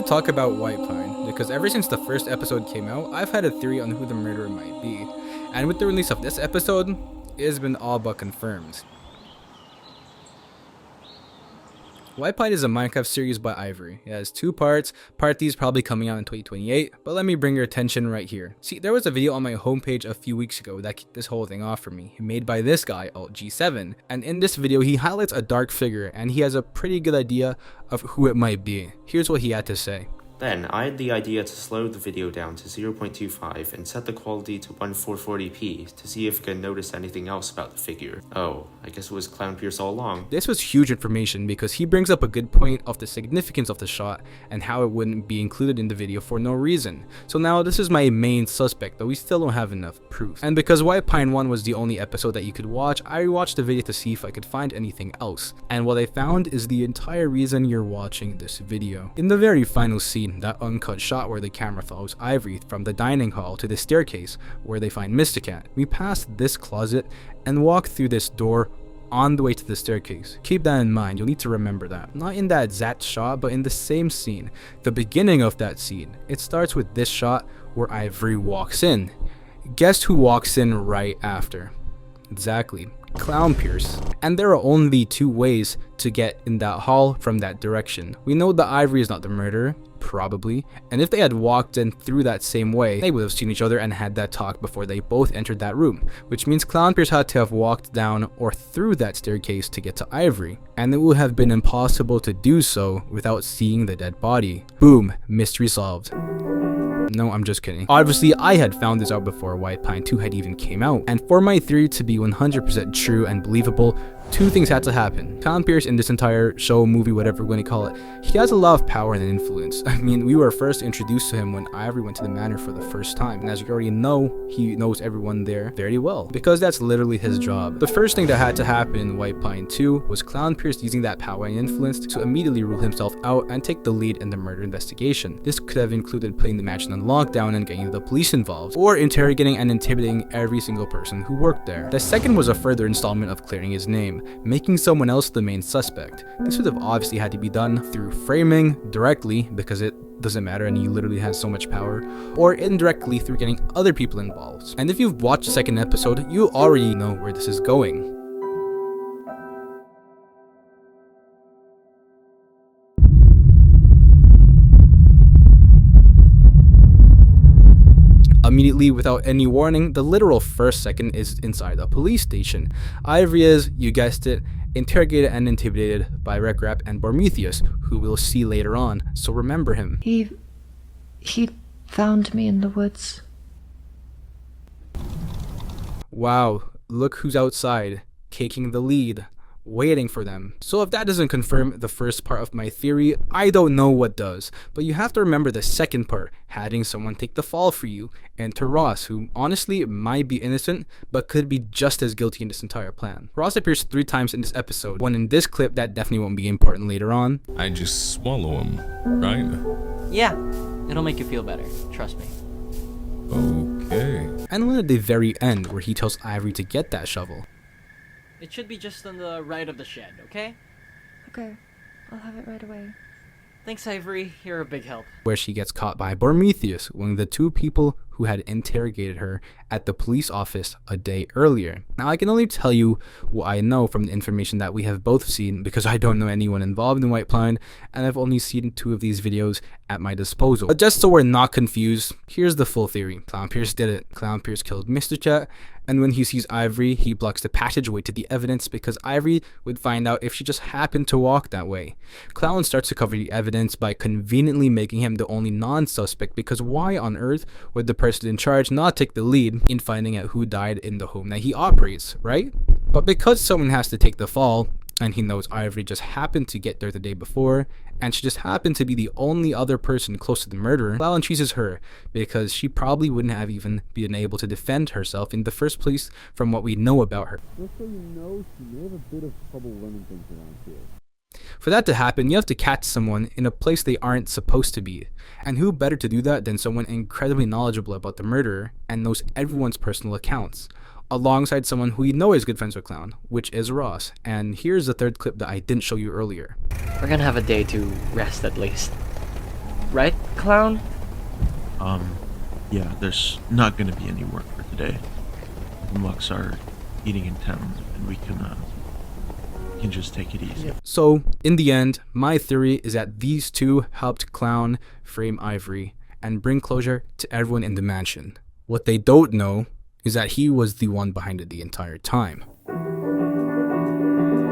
to talk about Whitepine, because ever since the first episode came out, I've had a theory on who the murderer might be, and with the release of this episode, it has been all but confirmed. Whitepine is a Minecraft series by Ivory. It has 2 parts, part D is probably coming out in 2028, but let me bring your attention right here. See, there was a video on my homepage a few weeks ago that kicked this whole thing off for me, made by this guy, AltG7, and in this video he highlights a dark figure and he has a pretty good idea of who it might be. Here's what he had to say. Then, I had the idea to slow the video down to 0.25 and set the quality to 1440p to see if I could notice anything else about the figure. Oh, I guess it was Clownpierce all along. This was huge information because he brings up a good point of the significance of the shot and how it wouldn't be included in the video for no reason. So now this is my main suspect, though we still don't have enough proof. And because Whitepine 1 was the only episode that you could watch, I rewatched the video to see if I could find anything else. And what I found is the entire reason you're watching this video. In the very final scene, that uncut shot where the camera follows Ivory from the dining hall to the staircase where they find Mysticat, we pass this closet and walk through this door on the way to the staircase. Keep that in mind, you'll need to remember that. Not in that exact shot, but in the same scene. The beginning of that scene, it starts with this shot where Ivory walks in. Guess who walks in right after? Exactly, Clownpierce. And there are only 2 ways to get in that hall from that direction. We know that Ivory is not the murderer, probably, and if they had walked in through that same way, they would have seen each other and had that talk before they both entered that room, which means Clownpierce had to have walked down or through that staircase to get to Ivory, and it would have been impossible to do so without seeing the dead body. Boom, mystery solved. No, I'm just kidding. Obviously, I had found this out before Whitepine 2 had even came out, and for my theory to be 100% true and believable, 2 things had to happen. Clownpierce in this entire show, movie, whatever we're going to call it, he has a lot of power and influence. I mean, we were first introduced to him when Ivory went to the manor for the first time, and as you already know, he knows everyone there very well, because that's literally his job. The first thing that had to happen in Whitepine 2 was Clownpierce using that power and influence to immediately rule himself out and take the lead in the murder investigation. This could have included putting the mansion on lockdown and getting the police involved, or interrogating and intimidating every single person who worked there. The second was a further installment of clearing his name, making someone else the main suspect. This would have obviously had to be done through framing directly, because it doesn't matter and he literally has so much power, or indirectly through getting other people involved. And if you've watched the second episode, you already know where this is going. Immediately, without any warning, the literal first second is inside a police station. Ivory is, you guessed it, interrogated and intimidated by Regrap and Prometheus, who we'll see later on, so remember him. He found me in the woods. Wow, look who's outside, taking the lead, waiting for them. So if that doesn't confirm the first part of my theory, I don't know what does. But you have to remember the second part, having someone take the fall for you. Enter Ross, who honestly might be innocent, but could be just as guilty in this entire plan. Ross appears 3 times in this episode, one in this clip that definitely won't be important later on. I just swallow him, right? Yeah, it'll make you feel better, trust me. Okay. And one at the very end where he tells Ivory to get that shovel. It should be just on the right of the shed, okay? Okay, I'll have it right away. Thanks, Ivory. You're a big help. Where she gets caught by Prometheus, one of the 2 people who had interrogated her at the police office a day earlier. Now, I can only tell you what I know from the information that we have both seen, because I don't know anyone involved in Whitepine, and I've only seen 2 of these videos at my disposal. But just so we're not confused, here's the full theory. Clownpierce did it. Clownpierce killed Mr. Chat, and when he sees Ivory, he blocks the passageway to the evidence because Ivory would find out if she just happened to walk that way. Clown starts to cover the evidence by conveniently making him the only non-suspect, because why on earth would the person in charge not take the lead in finding out who died in the home that he operates, right? But because someone has to take the fall, and he knows Ivory just happened to get there the day before, and she just happened to be the only other person close to the murderer, Clown chooses her, because she probably wouldn't have even been able to defend herself in the first place from what we know about her. Just so you know, she may have a bit of trouble running things around here. For that to happen, you have to catch someone in a place they aren't supposed to be. And who better to do that than someone incredibly knowledgeable about the murderer and knows everyone's personal accounts, alongside someone who you know is good friends with Clown, which is Ross. And here's the third clip that I didn't show you earlier. We're gonna have a day to rest at least. Right, Clown? Yeah, there's not gonna be any work for today. The Mucks are eating in town, and we can just take it easy. So, in the end, my theory is that these two helped Clown frame Ivory and bring closure to everyone in the mansion. What they don't know is that he was the one behind it the entire time.